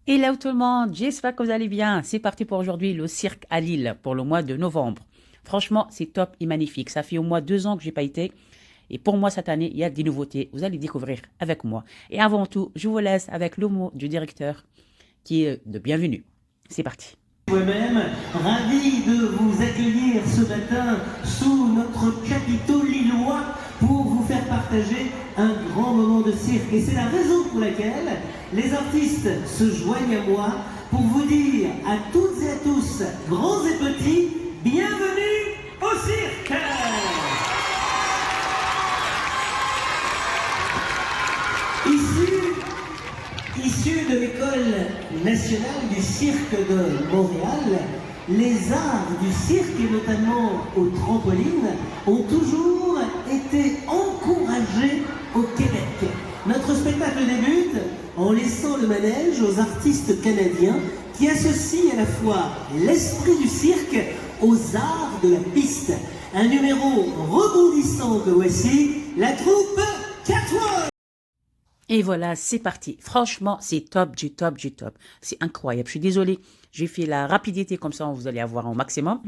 Hello tout le monde, j'espère que vous allez bien. C'est parti pour aujourd'hui, le cirque à Lille pour le mois de novembre. Franchement, c'est top et magnifique. Ça fait au moins 2 ans que j'ai pas été. Et pour moi, cette année, il y a des nouveautés. Vous allez découvrir avec moi. Et avant tout, je vous laisse avec le mot du directeur qui est de bienvenue. C'est parti. Moi-même, ravi de vous accueillir ce matin sous notre chapiteau lillois pour vous faire partager un grand moment de cirque. Et c'est la raison pour laquelle les artistes se joignent à moi pour vous dire à toutes et à tous, grands et petits, bienvenue au cirque! Issu de l'École nationale du cirque de Montréal, les arts du cirque, et notamment au trampoline, ont toujours été encouragés au Québec. Notre spectacle débute en laissant le manège aux artistes canadiens qui associent à la fois l'esprit du cirque aux arts de la piste. Un numéro rebondissant que voici, la troupe Catwalk. Et voilà, c'est parti. Franchement, c'est top du top du top. C'est incroyable. Je suis désolée, j'ai fait la rapidité comme ça, vous allez avoir au maximum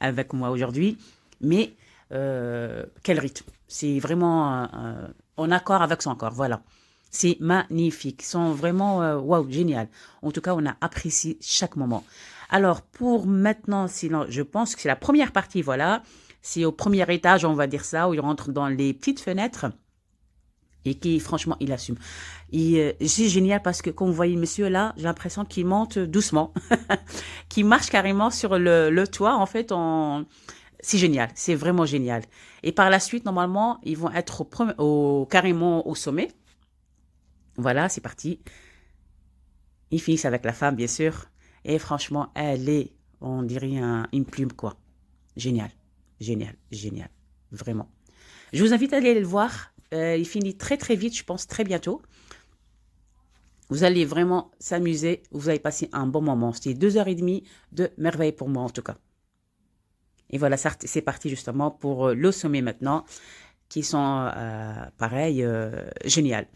avec moi aujourd'hui. Mais quel rythme. C'est vraiment en accord avec son corps. Voilà. C'est magnifique. Ils sont vraiment, waouh, génial. En tout cas, on a apprécié chaque moment. Alors, pour maintenant, sinon, je pense que c'est la première partie, voilà. C'est au premier étage, on va dire ça, où il rentre dans les petites fenêtres. Et qui, franchement, il assume. Et c'est génial parce que, comme vous voyez, monsieur là, j'ai l'impression qu'il monte doucement, qu'il marche carrément sur le toit. En fait, c'est génial, c'est vraiment génial. Et par la suite, normalement, ils vont être carrément au sommet. Voilà, c'est parti. Ils finissent avec la femme, bien sûr. Et franchement, elle est, on dirait, une plume, quoi. Génial, génial, génial. Vraiment. Je vous invite à aller le voir. Il finit très très vite, je pense très bientôt. Vous allez vraiment s'amuser, vous allez passer un bon moment. C'était 2h30 de merveille pour moi en tout cas. Et voilà, c'est parti justement pour le sommet maintenant, qui sont pareil, génial.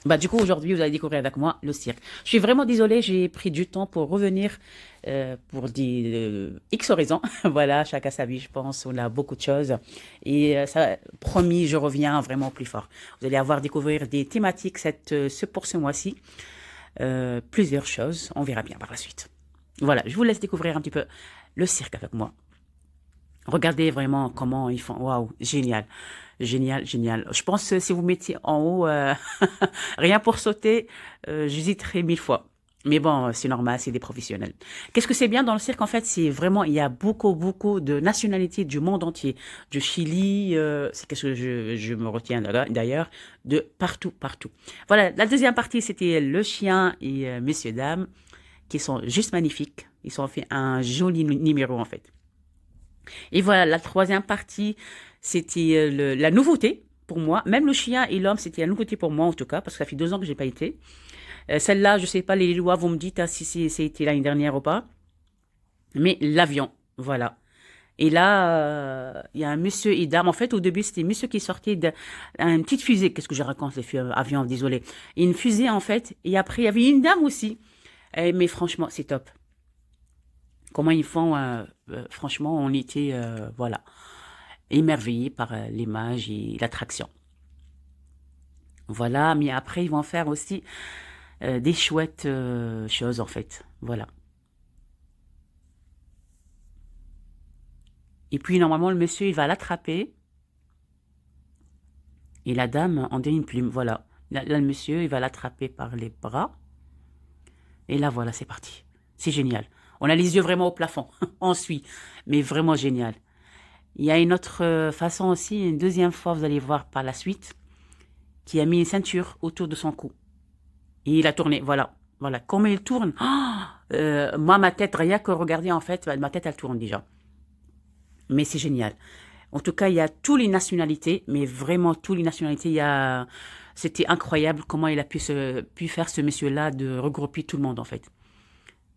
Bah, du coup, aujourd'hui, vous allez découvrir avec moi le cirque. Je suis vraiment désolée, j'ai pris du temps pour revenir pour des X raisons. Voilà, chacun sa vie, je pense. On a beaucoup de choses. Et ça, promis, je reviens vraiment plus fort. Vous allez avoir découvrir des thématiques pour ce mois-ci. Plusieurs choses. On verra bien par la suite. Voilà, je vous laisse découvrir un petit peu le cirque avec moi. Regardez vraiment comment ils font. Waouh, génial. Génial, génial. Je pense que si vous mettiez en haut, rien pour sauter, j'hésiterais 1000 fois. Mais bon, c'est normal, c'est des professionnels. Qu'est-ce que c'est bien dans le cirque, en fait, c'est vraiment, il y a beaucoup, beaucoup de nationalités du monde entier. Du Chili, c'est qu'est-ce que je me retiens d'ailleurs, de partout, partout. Voilà, la deuxième partie, c'était le chien et messieurs, dames, qui sont juste magnifiques. Ils ont fait un joli numéro, en fait. Et voilà, la troisième partie, c'était la nouveauté pour moi. Même le chien et l'homme, c'était la nouveauté pour moi en tout cas, parce que ça fait 2 ans que j'ai pas été. Celle-là, je sais pas, les Lillois, vous me dites si c'était l'année dernière ou pas. Mais l'avion, voilà. Et là, il y a un monsieur et dame. En fait, au début, c'était un monsieur qui sortait d'une petite fusée. Qu'est-ce que je raconte, les avions, désolé. Une fusée, en fait. Et après, il y avait une dame aussi. Mais franchement, c'est top. Comment ils font, franchement, on était, voilà, émerveillés par l'image et l'attraction. Voilà, mais après, ils vont faire aussi des chouettes choses, en fait. Voilà. Et puis, normalement, le monsieur, il va l'attraper. Et la dame en donne une plume, voilà. Là, le monsieur, il va l'attraper par les bras. Et là, voilà, c'est parti. C'est génial. On a les yeux vraiment au plafond. On suit. Mais vraiment génial. Il y a une autre façon aussi, une deuxième fois, vous allez voir par la suite, qui a mis une ceinture autour de son cou. Et il a tourné, voilà. Voilà, comment il tourne. Moi, ma tête, rien que regarder, en fait, ma tête, elle tourne déjà. Mais c'est génial. En tout cas, il y a toutes les nationalités, mais vraiment toutes les nationalités. C'était incroyable comment il a pu faire ce monsieur-là de regrouper tout le monde, en fait.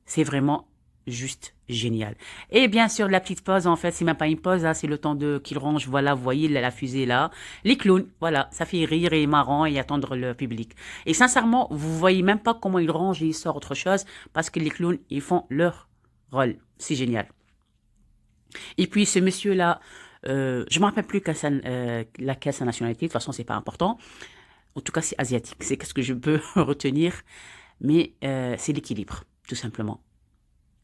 C'est vraiment juste génial. Et bien sûr, la petite pause, en fait, c'est même pas une pause, hein, c'est le temps de qu'il range, voilà, vous voyez la fusée là. Les clowns, voilà, ça fait rire et marrant et attendre le public. Et sincèrement, vous voyez même pas comment ils rangent et ils sortent autre chose, parce que les clowns, ils font leur rôle. C'est génial. Et puis, ce monsieur-là, je me rappelle plus laquelle sa nationalité, de toute façon, c'est pas important. En tout cas, c'est asiatique, c'est ce que je peux retenir, mais c'est l'équilibre, tout simplement.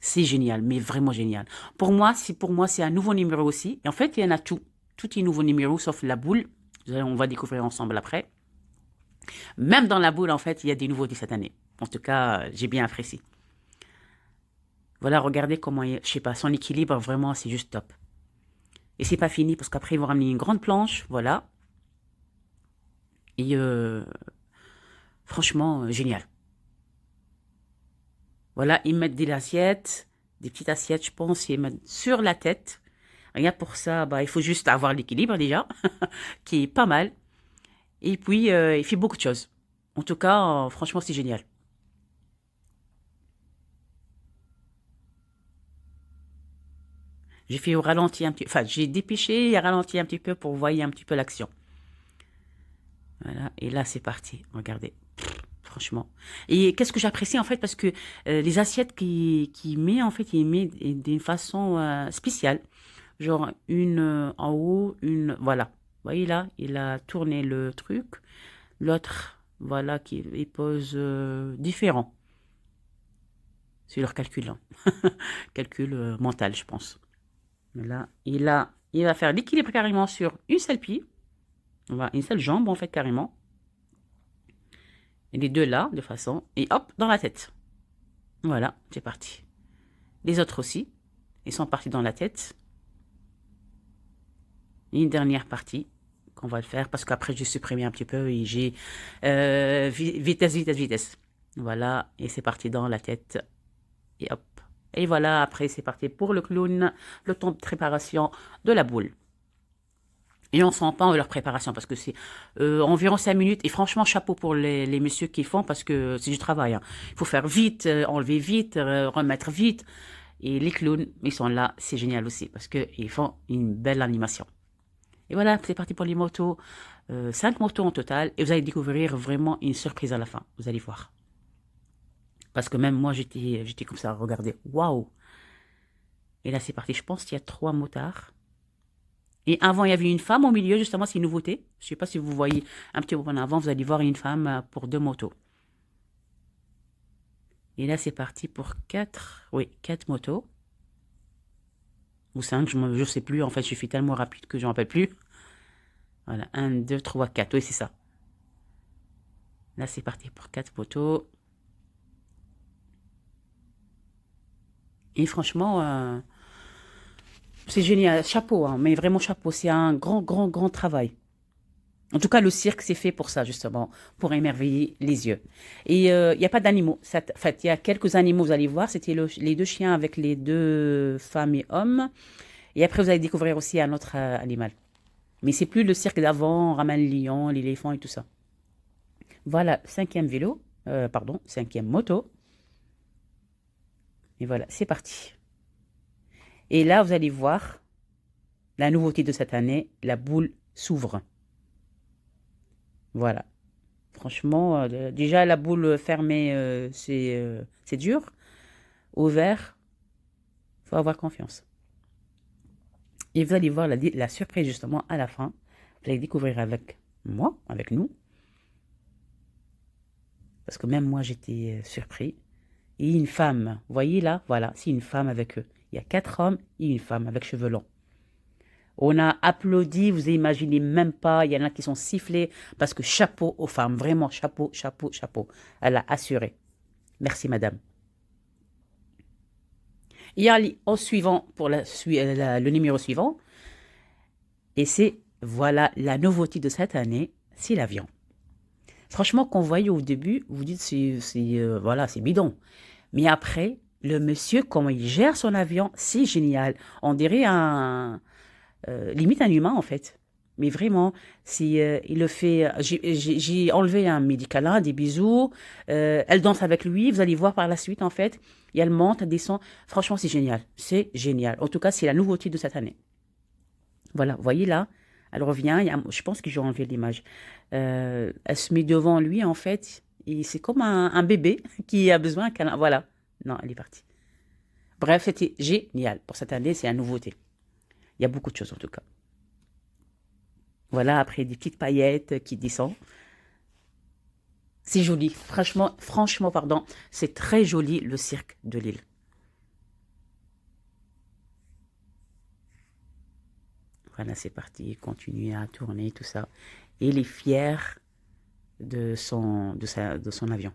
C'est génial, mais vraiment génial. Pour moi, c'est un nouveau numéro aussi. Et en fait, il y en a tout. Tout est nouveau numéro, sauf la boule. On va découvrir ensemble après. Même dans la boule, en fait, il y a des nouveautés cette année. En tout cas, j'ai bien apprécié. Voilà, regardez comment, je sais pas, son équilibre, vraiment, c'est juste top. Et c'est pas fini, parce qu'après, ils vont ramener une grande planche, voilà. Et franchement, génial. Voilà, ils mettent des assiettes, des petites assiettes, je pense, ils mettent sur la tête. Rien pour ça, bah, il faut juste avoir l'équilibre déjà, qui est pas mal. Et puis, il fait beaucoup de choses. En tout cas, franchement, c'est génial. J'ai fait au ralenti un petit peu, enfin, j'ai dépêché et ralenti un petit peu pour voir un petit peu l'action. Voilà, et là, c'est parti. Regardez. Franchement. Et qu'est-ce que j'apprécie en fait parce que les assiettes qu'il met en fait il met d'une façon spéciale, genre une en haut, une voilà. Vous voyez là, il a tourné le truc, l'autre voilà qui il pose différent. C'est leur calcul, hein. Calcul mental, je pense. Là, il va faire l'équilibre carrément sur une seule pied, une seule jambe en fait carrément. Et les deux là, de façon, et hop, dans la tête. Voilà, c'est parti. Les autres aussi, ils sont partis dans la tête. Et une dernière partie qu'on va le faire, parce qu'après j'ai supprimé un petit peu et j'ai vitesse. Voilà, et c'est parti dans la tête. Et hop. Et voilà, après c'est parti pour le clown, le temps de préparation de la boule. Et on sent pas leur préparation parce que c'est environ 5 minutes. Et franchement, chapeau pour les messieurs qui font parce que c'est du travail, hein. Il faut faire vite, enlever vite, remettre vite. Et les clowns, ils sont là, c'est génial aussi parce qu'ils font une belle animation. Et voilà, c'est parti pour les motos. 5 motos en total. Et vous allez découvrir vraiment une surprise à la fin. Vous allez voir. Parce que même moi, j'étais comme ça, regardez. Waouh! Et là, c'est parti. Je pense qu'il y a 3 motards. Et avant, il y avait une femme au milieu, justement, c'est une nouveauté. Je ne sais pas si vous voyez un petit peu en avant, vous allez voir une femme pour 2 motos. Et là, c'est parti pour 4 motos. Ou 5, je ne sais plus. En fait, je suis tellement rapide que je n'en rappelle plus. Voilà, 1, 2, 3, 4. Oui, c'est ça. Là, c'est parti pour 4 motos. Et franchement, c'est génial. Chapeau, hein, mais vraiment chapeau. C'est un grand travail. En tout cas, le cirque, c'est fait pour ça, justement, pour émerveiller les yeux. Et il n'y a pas d'animaux. En fait, il y a quelques animaux, vous allez voir. C'était les 2 chiens avec les 2 femmes et hommes. Et après, vous allez découvrir aussi un autre animal. Mais c'est plus le cirque d'avant, on ramène le lion, l'éléphant et tout ça. Voilà, 5e vélo. 5e moto. Et voilà, c'est parti. Et là, vous allez voir la nouveauté de cette année, la boule s'ouvre. Voilà. Franchement, déjà la boule fermée, c'est dur. Ouvert, faut avoir confiance. Et vous allez voir la surprise justement à la fin. Vous allez découvrir avec moi, avec nous. Parce que même moi, j'étais surpris. Et une femme, vous voyez là, voilà, c'est une femme avec eux. Il y a 4 hommes et une femme avec cheveux longs. On a applaudi, vous imaginez même pas, il y en a qui sont sifflés parce que chapeau aux femmes, vraiment chapeau. Elle a assuré. Merci madame. Et allez, au suivant, pour le numéro suivant, et c'est, voilà, la nouveauté de cette année, c'est l'avion. Franchement, quand vous voyez au début, vous dites, voilà, c'est bidon. Mais après, le monsieur, comment il gère son avion, c'est génial. On dirait limite un humain, en fait. Mais vraiment, si il le fait, j'ai enlevé un médicament, des bisous. Elle danse avec lui. Vous allez voir par la suite, en fait. Et elle monte, elle descend. Franchement, c'est génial. C'est génial. En tout cas, c'est la nouveauté de cette année. Voilà, vous voyez là, elle revient. Je pense que j'ai enlevé l'image. Elle se met devant lui, en fait. Et c'est comme un bébé qui a besoin qu'elle. Voilà. Non, elle est partie. Bref, c'était génial. Pour cette année, c'est la nouveauté. Il y a beaucoup de choses, en tout cas. Voilà, après des petites paillettes qui descendent. C'est joli. Franchement, pardon, c'est très joli le cirque de Lille. Voilà, c'est parti. Continuer à tourner, tout ça. Et il est fier de son avion.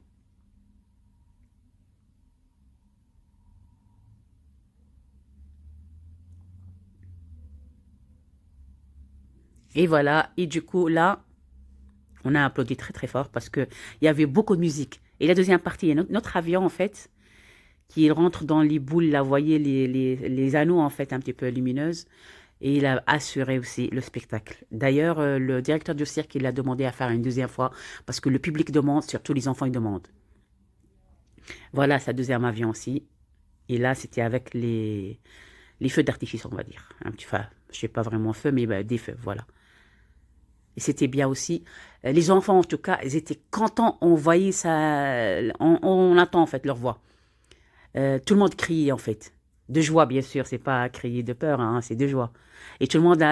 Et voilà. Et du coup, là, on a applaudi très très fort parce que il y avait beaucoup de musique. Et la deuxième partie, il y a notre avion, en fait, qui rentre dans les boules, là, vous voyez les anneaux, en fait, un petit peu lumineuses. Et il a assuré aussi le spectacle. D'ailleurs, le directeur du cirque, il a demandé à faire une deuxième fois parce que le public demande, surtout les enfants, ils demandent. Voilà, sa deuxième avion aussi. Et là, c'était avec les feux d'artifice, on va dire. Un petit, enfin, je sais pas vraiment feu, mais ben, des feux, voilà. Et c'était bien aussi. Les enfants, en tout cas, ils étaient contents. On voyait ça, on entend en fait leur voix. Tout le monde criait en fait. De joie, bien sûr, c'est pas crier de peur, hein, c'est de joie. Et tout le monde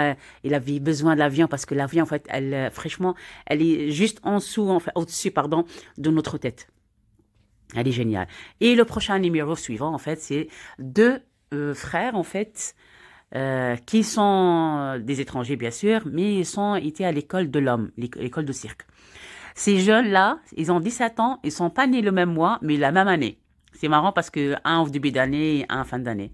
il avait besoin de l'avion parce que l'avion, en fait, franchement, elle est juste en dessous, enfin, au-dessus, pardon, de notre tête. Elle est géniale. Et le prochain numéro suivant, en fait, c'est deux frères, en fait, qui sont des étrangers, bien sûr, mais étaient à l'école de l'homme, l'école de cirque. Ces jeunes-là, ils ont 17 ans, ils sont pas nés le même mois, mais la même année. C'est marrant parce que un au début d'année et un en fin d'année.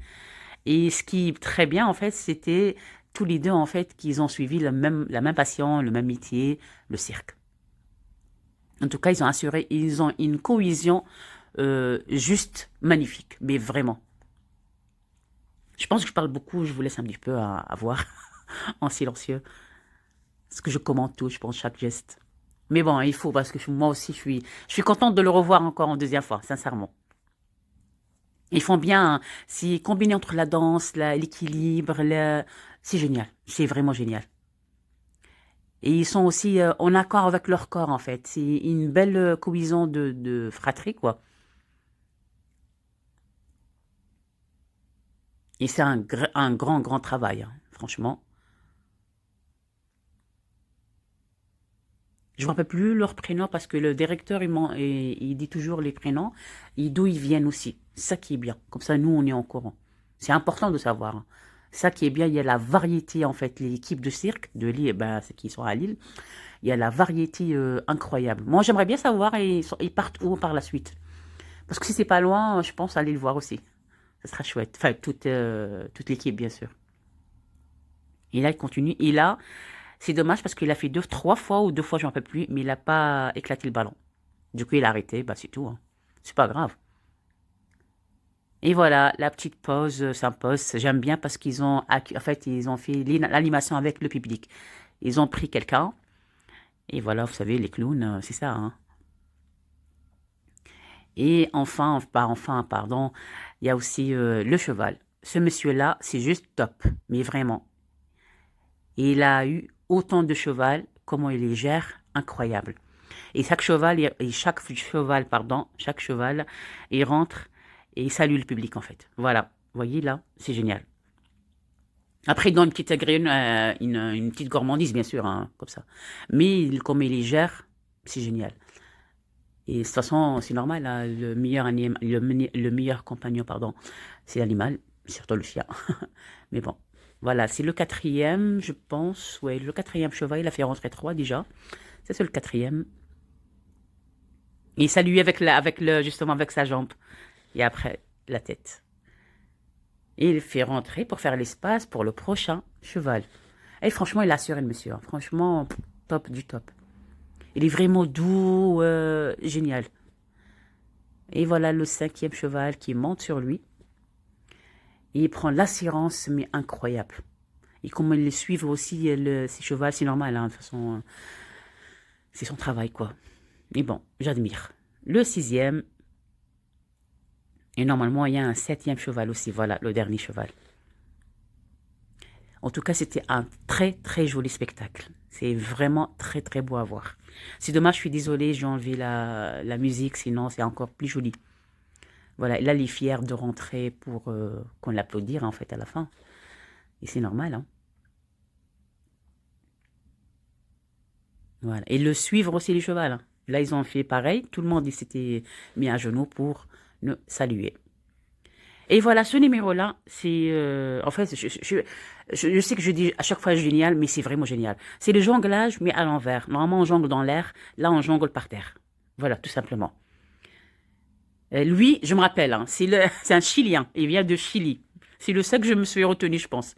Et ce qui est très bien, en fait, c'était tous les deux, en fait, qu'ils ont suivi la même passion, le même métier, le cirque. En tout cas, ils ont une cohésion juste magnifique, mais vraiment. Je pense que je parle beaucoup, je vous laisse un petit peu à voir en silencieux. Parce que je commente tout, je pense chaque geste. Mais bon, il faut, parce que moi aussi, je suis contente de le revoir encore en deuxième fois, sincèrement. Ils font bien, hein. C'est combiné entre la danse, l'équilibre, c'est génial. C'est vraiment génial. Et ils sont aussi en accord avec leur corps, en fait. C'est une belle cohésion de fratrie, quoi. Et c'est un grand, grand travail, hein, franchement. Je ne me rappelle plus leur prénom parce que le directeur, il dit toujours les prénoms et d'où ils viennent aussi. C'est ça qui est bien. Comme ça, nous, on est en courant. C'est important de savoir, hein. Ça qui est bien, il y a la variété, en fait. Les équipes de cirque de Lille, ben, ceux qui sont à Lille, il y a la variété incroyable. Moi, j'aimerais bien savoir, ils partent où par la suite. Parce que si c'est pas loin, je pense aller le voir aussi. Ça sera chouette. Enfin, toute l'équipe, bien sûr. Et là, il continue. Et là, c'est dommage parce qu'il a fait trois fois ou deux fois, je ne me rappelle plus, mais il n'a pas éclaté le ballon. Du coup, il a arrêté, bah c'est tout, hein. C'est pas grave. Et voilà, la petite pause s'impose. J'aime bien parce en fait, ils ont fait l'animation avec le public. Ils ont pris quelqu'un, et voilà, vous savez, les clowns, c'est ça, hein. Et pardon, il y a aussi le cheval. Ce monsieur-là, c'est juste top, mais vraiment. Et il a eu autant de cheval, comment il les gère, incroyable. Et chaque cheval, il rentre et il salue le public en fait. Voilà, vous voyez là, c'est génial. Après, il donne une petite une petite gourmandise bien sûr, hein, comme ça. Mais comme il les gère, c'est génial. Et de toute façon, c'est normal, hein, le meilleur compagnon, pardon, c'est l'animal, surtout le chien. Mais bon, voilà, c'est le quatrième, je pense. Ouais, le quatrième cheval, il a fait rentrer trois déjà. C'est le quatrième. Et il salue justement avec sa jambe. Et après, la tête. Et il fait rentrer pour faire l'espace pour le prochain cheval. Et franchement, il a assuré le monsieur, hein. Franchement, top du top. Il est vraiment doux, génial. Et voilà le cinquième cheval qui monte sur lui. Et il prend l'assurance, mais incroyable. Et comment ils les suivent aussi, ces chevaux, c'est normal, hein, de toute façon, c'est son travail, quoi. Mais bon, j'admire. Le 6e, et normalement, il y a un 7e cheval aussi, voilà, le dernier cheval. En tout cas, c'était un très, très joli spectacle. C'est vraiment très, très beau à voir. C'est dommage, je suis désolée, j'ai enlevé la musique, sinon c'est encore plus joli. Voilà, et là, il est fier de rentrer pour qu'on l'applaudisse, en fait, à la fin. Et c'est normal, hein. Voilà. Et le suivre aussi, les chevals, hein. Là, ils ont fait pareil. Tout le monde s'était mis à genoux pour nous saluer. Et voilà, ce numéro-là, c'est... en fait, je sais que je dis à chaque fois génial, mais c'est vraiment génial. C'est le jonglage, mais à l'envers. Normalement, on jongle dans l'air. Là, on jongle par terre. Voilà, tout simplement. Lui, je me rappelle, hein, c'est un Chilien. Il vient de Chili. C'est le seul que je me suis retenu, je pense.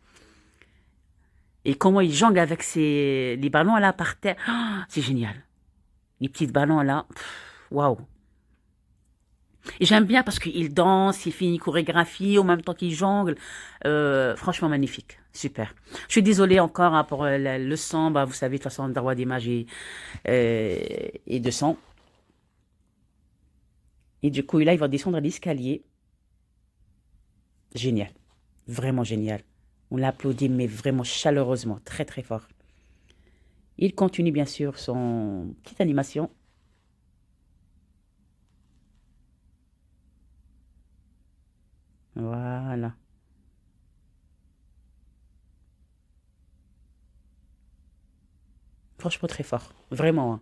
Et comment il jongle avec les ballons là par terre. Oh, c'est génial. Les petits ballons là. Waouh. Et j'aime bien parce qu'il danse, il fait une chorégraphie en même temps qu'il jongle. Franchement magnifique. Super. Je suis désolée encore, hein, pour le son. Bah, vous savez, de toute façon, le droit d'image et de son. Et du coup, là, il va descendre l'escalier. Génial. Vraiment génial. On l'applaudit, mais vraiment chaleureusement. Très, très fort. Il continue, bien sûr, son petite animation. Voilà. Franchement, très fort. Vraiment, hein.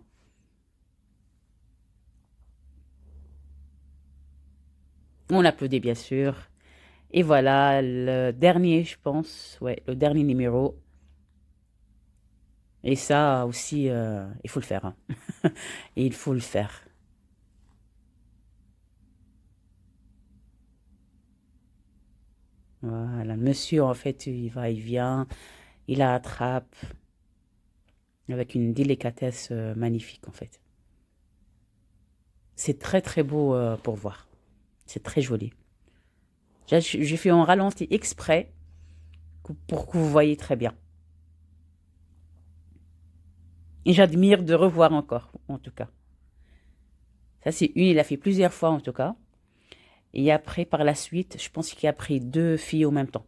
On applaudit, bien sûr. Et voilà, le dernier, je pense. Ouais, le dernier numéro. Et ça aussi, il faut le faire, hein. Il faut le faire. Voilà, monsieur, en fait, il va, il vient, il la attrape avec une délicatesse magnifique, en fait. C'est très, très beau pour voir. C'est très joli. J'ai fait un ralenti exprès pour que vous voyez très bien. Et j'admire de revoir encore, en tout cas. Ça, c'est une, il a fait plusieurs fois, en tout cas. Et après, par la suite, je pense qu'il a pris 2 filles au même temps.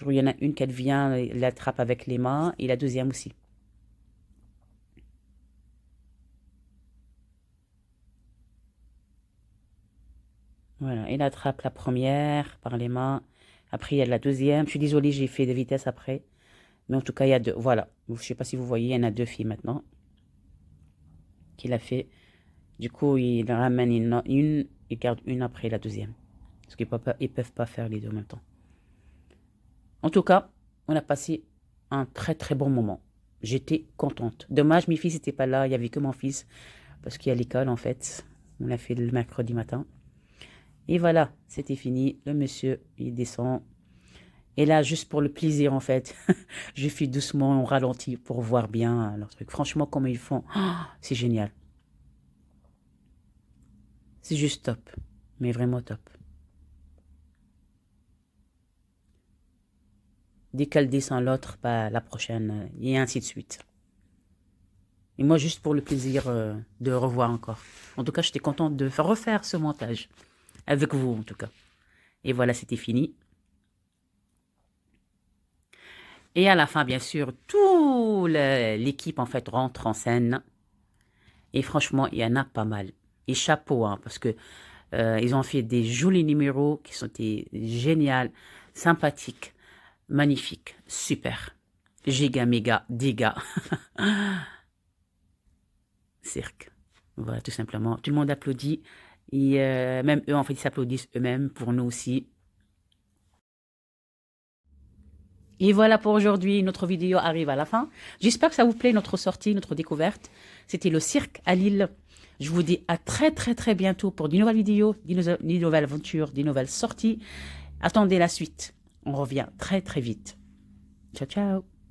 Il y en a une qui vient, il l'attrape avec les mains, et la deuxième aussi. Voilà, il attrape la première par les mains. Après, il y a la deuxième. Je suis désolée, j'ai fait de vitesse après. Mais en tout cas, il y a 2. Voilà. Je ne sais pas si vous voyez, il y en a 2 filles maintenant. Qu'il a fait. Du coup, il ramène une, il garde une après la deuxième. Parce qu'ils ne peuvent pas faire les 2 en même temps. En tout cas, on a passé un très très bon moment. J'étais contente. Dommage, mes fils n'étaient pas là. Il n'y avait que mon fils. Parce qu'il y a l'école, en fait. On l'a fait le mercredi matin. Et voilà, c'était fini. Le monsieur, il descend. Et là, juste pour le plaisir, en fait, je fais doucement, on ralentit pour voir bien leur truc. Franchement, comment ils font, oh, c'est génial. C'est juste top. Mais vraiment top. Dès qu'elle descend l'autre, bah, la prochaine, et ainsi de suite. Et moi, juste pour le plaisir de revoir encore. En tout cas, j'étais contente de refaire ce montage. Avec vous, en tout cas. Et voilà, c'était fini. Et à la fin, bien sûr, toute l'équipe, en fait, rentre en scène. Et franchement, il y en a pas mal. Et chapeau, hein, parce que ils ont fait des jolis numéros qui sont géniaux, sympathiques, magnifiques, super. Giga, méga, diga. Cirque. Voilà, tout simplement. Tout le monde applaudit. Et même eux, en fait, ils s'applaudissent eux-mêmes pour nous aussi. Et voilà pour aujourd'hui, notre vidéo arrive à la fin. J'espère que ça vous plaît, notre sortie, notre découverte. C'était le cirque à Lille. Je vous dis à très très très bientôt pour de nouvelles vidéos, de nouvelles aventures, de nouvelles sorties. Attendez la suite. On revient très très vite. Ciao ciao.